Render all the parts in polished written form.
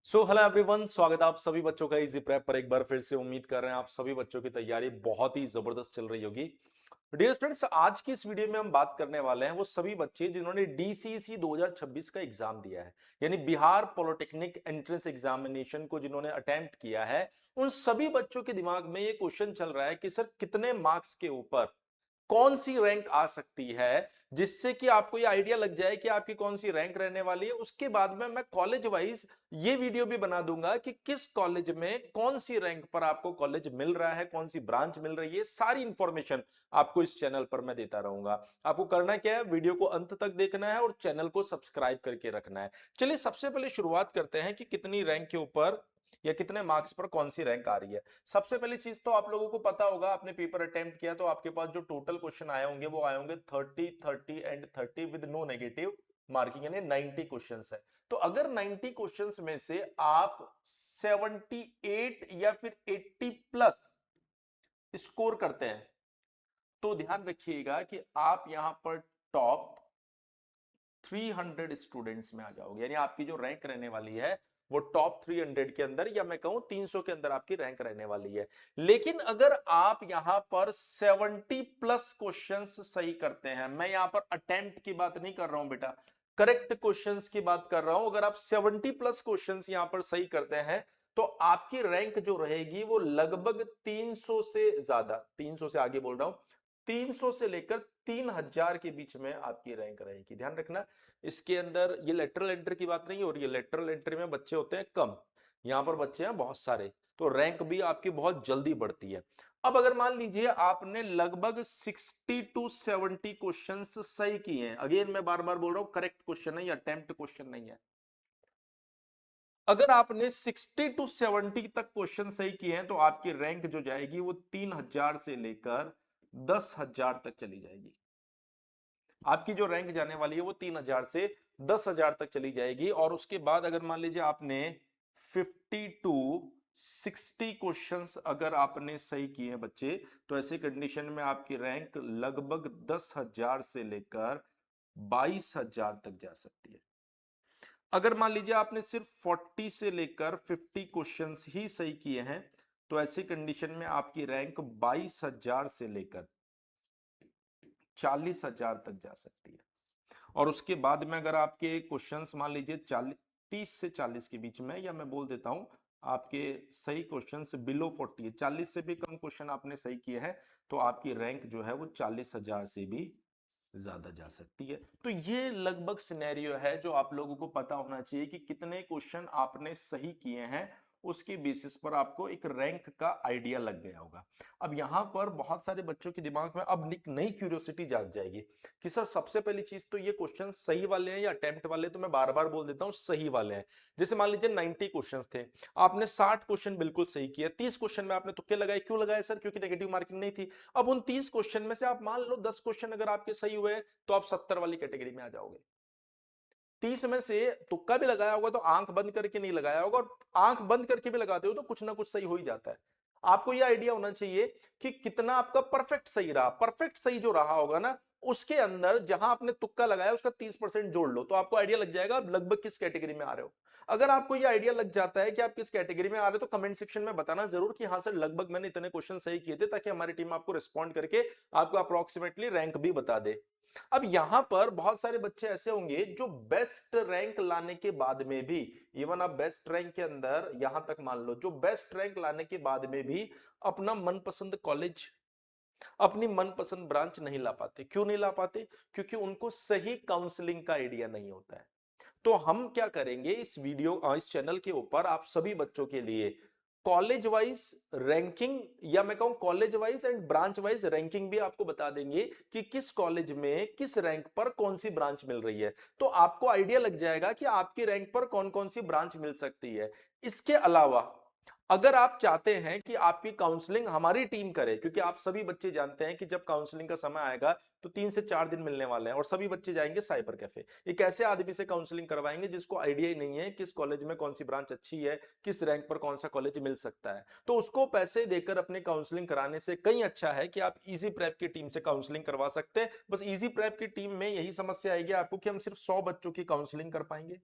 Hello everyone, स्वागत है आप सभी बच्चों का इजी प्रेप पर। एक बार फिर से उम्मीद कर रहे हैं आप सभी बच्चों की तैयारी बहुत ही जबरदस्त चल रही होगी। डियर स्टूडेंट्स, आज की इस वीडियो में हम बात करने वाले हैं वो सभी बच्चे जिन्होंने डीसीसी 2026 का एग्जाम दिया है, यानी बिहार पॉलिटेक्निक एंट्रेंस एग्जामिनेशन को जिन्होंने अटेम्प्ट किया है। उन सभी बच्चों के दिमाग में ये क्वेश्चन चल रहा है कि सर कितने मार्क्स के ऊपर कौन सी रैंक आ सकती है, जिससे कि आपको ये आइडिया लग जाए कि आपकी कौन सी रैंक रहने वाली है। उसके बाद में मैं कॉलेज वाइज ये वीडियो भी बना दूंगा कि किस कॉलेज में कौन सी रैंक पर आपको कॉलेज मिल रहा है, कौन सी ब्रांच मिल रही है। सारी इंफॉर्मेशन आपको इस चैनल पर मैं देता रहूंगा। आपको करना क्या है, वीडियो को अंत तक देखना है और चैनल को सब्सक्राइब करके रखना है। चलिए सबसे पहले शुरुआत करते हैं कि कितनी रैंक के ऊपर या कितने मार्क्स पर कौन सी रैंक आ रही है। सबसे पहली चीज तो आप लोगों को पता होगा, आपने पेपर अटेम्प्ट किया तो आपके पास जो टोटल क्वेश्चन आए होंगे वो आए होंगे 30 and 30 with no negative marking, यानी 90 क्वेश्चंस है। तो अगर 90 क्वेश्चंस में से आप 78 या फिर 80 प्लस स्कोर करते हैं तो ध्यान रखिएगा कि आप यहां पर टॉप 300 स्टूडेंट्स में आ जाओगे, यानी आपकी जो रैंक रहने वाली है वो टॉप 300 के अंदर, या मैं कहूं 300 के अंदर आपकी रैंक रहने वाली है। लेकिन अगर आप यहां पर 70 प्लस क्वेश्चंस सही करते हैं, मैं यहां पर अटेम्प्ट की बात नहीं कर रहा हूं बेटा, करेक्ट क्वेश्चंस की बात कर रहा हूं। अगर आप 70 प्लस क्वेश्चंस यहां पर सही करते हैं तो आपकी रैंक जो रहेगी वो लगभग 300 से ज्यादा, 300 से आगे बोल रहा हूं, 300 से लेकर 3000 के बीच में आपकी रैंक रहेगी। ध्यान रखना, इसके अंदर ये लेटरल एंट्री की बात नहीं हो रही है। लेटरल एंट्री में बच्चे होते हैं कम, यहां पर बच्चे हैं बहुत सारे, तो रैंक भी आपकी बहुत जल्दी बढ़ती है। अब अगर मान लीजिए आपने लगभग 60 टू 70 क्वेश्चन सही किए हैं, अगेन मैं बार बार बोल रहा हूं करेक्ट क्वेश्चन है, या अटेम्प्ट क्वेश्चन नहीं है। अगर आपने 60 टू 70 तक क्वेश्चन सही किए हैं तो आपकी रैंक जो जाएगी वो 3000 से लेकर 10,000 तक चली जाएगी। आपकी जो रैंक जाने वाली है वो 3000 से 10,000 तक चली जाएगी। और उसके बाद अगर मान लीजिए आपने 50 टू 60 क्वेश्चंस अगर आपने सही किए हैं बच्चे, तो ऐसे कंडीशन में आपकी रैंक लगभग 10,000 से लेकर 22,000 तक जा सकती है। अगर मान लीजिए आपने सिर्फ 40 से लेकर 50 क्वेश्चंस ही सही किए हैं तो ऐसी कंडीशन में आपकी रैंक 22,000 से लेकर 40,000 तक जा सकती है। और उसके बाद में अगर आपके क्वेश्चंस मान लीजिए 30 से 40 के बीच में, या मैं बोल देता हूं आपके सही क्वेश्चंस बिलो 40 है, 40 से भी कम क्वेश्चन आपने सही किए हैं, तो आपकी रैंक जो है वो 40,000 से भी ज्यादा जा सकती है। तो ये लगभग सिनेरियो है जो आप लोगों को पता होना चाहिए कि कितने क्वेश्चन आपने सही किए हैं, उसके बेसिस पर आपको एक रैंक का आइडिया लग गया होगा। अब यहां पर बहुत सारे बच्चों के दिमाग में अब नई क्यूरियोसिटी जाग जाएगी कि सर सबसे पहली चीज तो ये क्वेश्चन सही वाले हैं या अटेम्प्ट वाले। तो मैं बार बार बोल देता हूं सही वाले हैं। जैसे मान लीजिए 90 क्वेश्चंस थे, आपने 60 क्वेश्चन बिल्कुल सही किया, 30 क्वेश्चन में आपने तुक्के लगाए। क्यों लगाए सर? क्योंकि नेगेटिव मार्किंग नहीं थी। अब उन 30 क्वेश्चन में से आप मान लो 10 क्वेश्चन अगर आपके सही हुए तो आप 70 वाली कैटेगरी में आ जाओगे। 30 में से तुक्का भी लगाया होगा तो आंख बंद करके नहीं लगाया होगा, और आंख बंद करके भी लगाते हो तो कुछ ना कुछ सही हो ही जाता है। आपको यह आइडिया होना चाहिए कि कितना आपका परफेक्ट सही रहा। परफेक्ट सही जो रहा होगा ना, उसके अंदर जहां आपने तुक्का लगाया उसका 30% जोड़ लो तो आपको आइडिया लग जाएगा आप लगभग किस कैटेगरी में आ रहे हो। अगर आपको यह आइडिया लग जाता है कि आप किस कैटेगरी में आ रहे हो तो कमेंट सेक्शन में बताना जरूर कि हाँ सर लगभग मैंने इतने क्वेश्चन सही किए थे, ताकि हमारी टीम आपको रिस्पॉन्ड करके आपको अप्रोक्सीमेटली रैंक भी बता दे। अब यहां पर बहुत सारे बच्चे ऐसे होंगे जो बेस्ट रैंक लाने के बाद में भी, इवन आप बेस्ट रैंक के अंदर यहां तक मान लो, जो बेस्ट रैंक लाने के बाद में भी अपना मनपसंद कॉलेज, अपनी मनपसंद ब्रांच नहीं ला पाते। क्यों नहीं ला पाते? क्योंकि उनको सही काउंसलिंग का आइडिया नहीं होता है। तो हम क्या करेंगे इस वीडियो इस चैनल के ऊपर आप सभी बच्चों के लिए कॉलेज वाइज रैंकिंग, या मैं कहूं college wise and branch wise ranking भी आपको बता देंगे कि किस कॉलेज में किस रैंक पर कौन सी ब्रांच मिल रही है। तो आपको आइडिया लग जाएगा कि आपकी रैंक पर कौन कौन सी ब्रांच मिल सकती है। इसके अलावा अगर आप चाहते हैं कि आपकी काउंसलिंग हमारी टीम करे, क्योंकि आप सभी बच्चे जानते हैं कि जब काउंसलिंग का समय आएगा तो 3 से 4 दिन मिलने वाले हैं और सभी बच्चे जाएंगे साइबर कैफे। एक ऐसे आदमी से काउंसलिंग करवाएंगे जिसको आइडिया ही नहीं है किस कॉलेज में कौन सी ब्रांच अच्छी है, किस रैंक पर कौन सा कॉलेज मिल सकता है। तो उसको पैसे देकर अपने काउंसलिंग कराने से कहीं अच्छा है कि आप इजी प्रेप की टीम से काउंसलिंग करवा सकते हैं। बस इजी प्रेप की टीम में यही समस्या आएगी आपको कि हम सिर्फ 100 बच्चों की काउंसलिंग कर पाएंगे।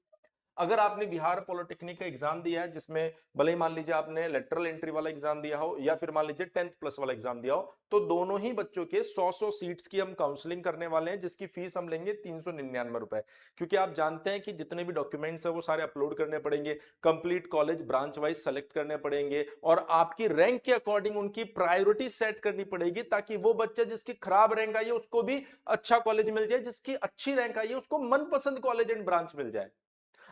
अगर आपने बिहार पॉलिटेक्निक का एग्जाम दिया है, जिसमें भले ही मान लीजिए आपने लेटरल एंट्री वाला एग्जाम दिया हो या फिर मान लीजिए 10th प्लस वाला एग्जाम दिया हो, तो दोनों ही बच्चों के 100 सीट्स की हम काउंसलिंग करने वाले हैं, जिसकी फीस हम लेंगे 399 रुपए। क्योंकि आप जानते हैं कि जितने भी डॉक्यूमेंट्स है वो सारे अपलोड करने पड़ेंगे, complete college branch wise select करने पड़ेंगे और आपकी रैंक के अकॉर्डिंग उनकी प्रायोरिटी सेट करनी पड़ेगी, ताकि वो बच्चा जिसकी खराब रैंक आई है उसको भी अच्छा कॉलेज मिल जाए, जिसकी अच्छी रैंक आई है उसको मनपसंद कॉलेज एंड ब्रांच मिल जाए।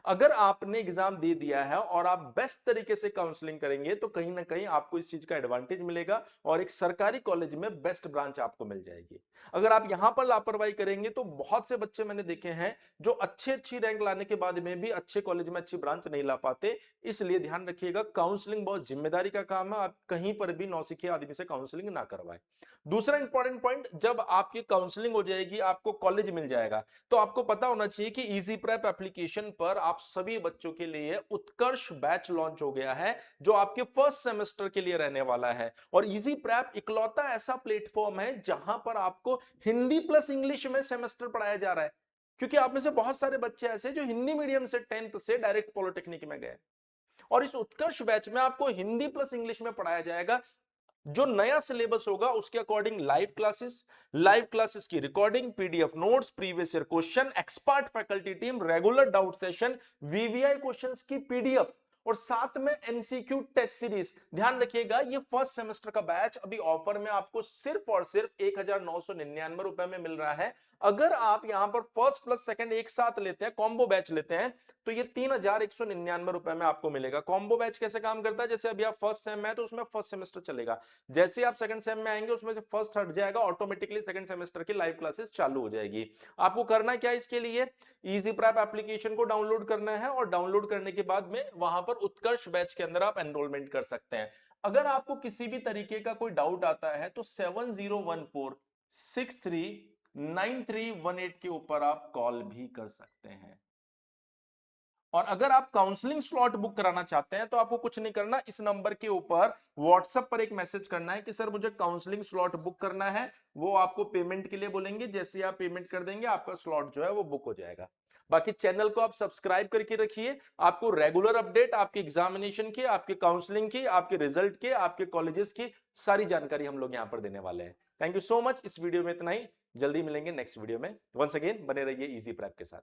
अगर आपने एग्जाम दे दिया है और आप बेस्ट तरीके से काउंसलिंग करेंगे तो कहीं ना कहीं आपको इस चीज का एडवांटेज मिलेगा और एक सरकारी कॉलेज में बेस्ट ब्रांच आपको मिल जाएगी। अगर आप यहां पर लापरवाही करेंगे तो बहुत से बच्चे मैंने देखे हैं जो अच्छी रैंक लाने के बाद में भी अच्छे कॉलेज में अच्छी ब्रांच नहीं ला पाते। इसलिए ध्यान रखिएगा, काउंसलिंग बहुत जिम्मेदारी का काम है, आप कहीं पर भी नौसिखिए आदमी से काउंसलिंग ना करवाएं। दूसरा इंपॉर्टेंट पॉइंट, जब आपकी काउंसलिंग हो जाएगी, आपको कॉलेज मिल जाएगा, तो आपको पता होना चाहिए कि इजी प्रेप एप्लीकेशन पर आप सभी बच्चों के लिए उत्कर्ष बैच लॉन्च हो गया है, जो आपके फर्स्ट सेमेस्टर के लिए रहने वाला है। और इजी प्रेप इकलौता ऐसा प्लेटफॉर्म है जहां पर आपको हिंदी प्लस इंग्लिश में सेमेस्टर पढ़ाया जा रहा है, क्योंकि आप में से बहुत सारे बच्चे ऐसे जो हिंदी मीडियम से 10th से डायरेक्ट पॉलिटेक्निक में गए, और इस उत्कर्ष बैच में आपको हिंदी प्लस इंग्लिश में पढ़ाया जाएगा। जो नया सिलेबस होगा उसके अकॉर्डिंग लाइव क्लासेस की recording, PDF notes, previous year question, expert faculty team, regular doubt session, VVI questions की पीडीएफ और साथ में एमसीक्यू टेस्ट सीरीज। ध्यान रखिएगा, ये फर्स्ट सेमेस्टर का बैच अभी ऑफर में आपको सिर्फ और सिर्फ 1999 रुपए में मिल रहा है। अगर आप यहां पर फर्स्ट प्लस सेकंड एक साथ लेते हैं, कॉम्बो बैच लेते हैं, तो ये 3199 रुपए में आपको मिलेगा। कॉम्बो बैच कैसे काम करता है, जैसे अभी आप फर्स्ट सेम में है तो उसमें फर्स्ट सेमेस्टर चलेगा, जैसे आप सेकंड सेम में आएंगे उसमें से फर्स्ट हट जाएगा, ऑटोमेटिकली सेकंड सेमेस्टर की लाइव क्लासेस चालू हो जाएगी। आपको करना क्या है, इसके लिए इजी प्रेप एप्लीकेशन को डाउनलोड करना है और डाउनलोड करने के बाद में वहां पर उत्कर्ष बैच के अंदर आप एनरोलमेंट कर सकते हैं। अगर आपको किसी भी तरीके का कोई डाउट आता है तो 7014639318 के ऊपर आप कॉल भी कर सकते हैं। और अगर आप काउंसलिंग स्लॉट बुक कराना चाहते हैं तो आपको कुछ नहीं करना, इस नंबर के ऊपर व्हाट्सएप पर एक मैसेज करना है कि सर मुझे काउंसलिंग स्लॉट बुक करना है। वो आपको पेमेंट के लिए बोलेंगे, जैसे आप पेमेंट कर देंगे आपका स्लॉट जो है वो बुक हो जाएगा। बाकी चैनल को आप सब्सक्राइब करके रखिए, आपको रेगुलर अपडेट आपके एग्जामिनेशन की, आपके काउंसलिंग की, आपके रिजल्ट के, आपके कॉलेजेस की सारी जानकारी हम लोग यहां पर देने वाले हैं। Thank you so much. इस वीडियो में इतना ही, जल्दी मिलेंगे नेक्स्ट वीडियो में। वंस अगेन बने रहिए इजी प्रेप के साथ।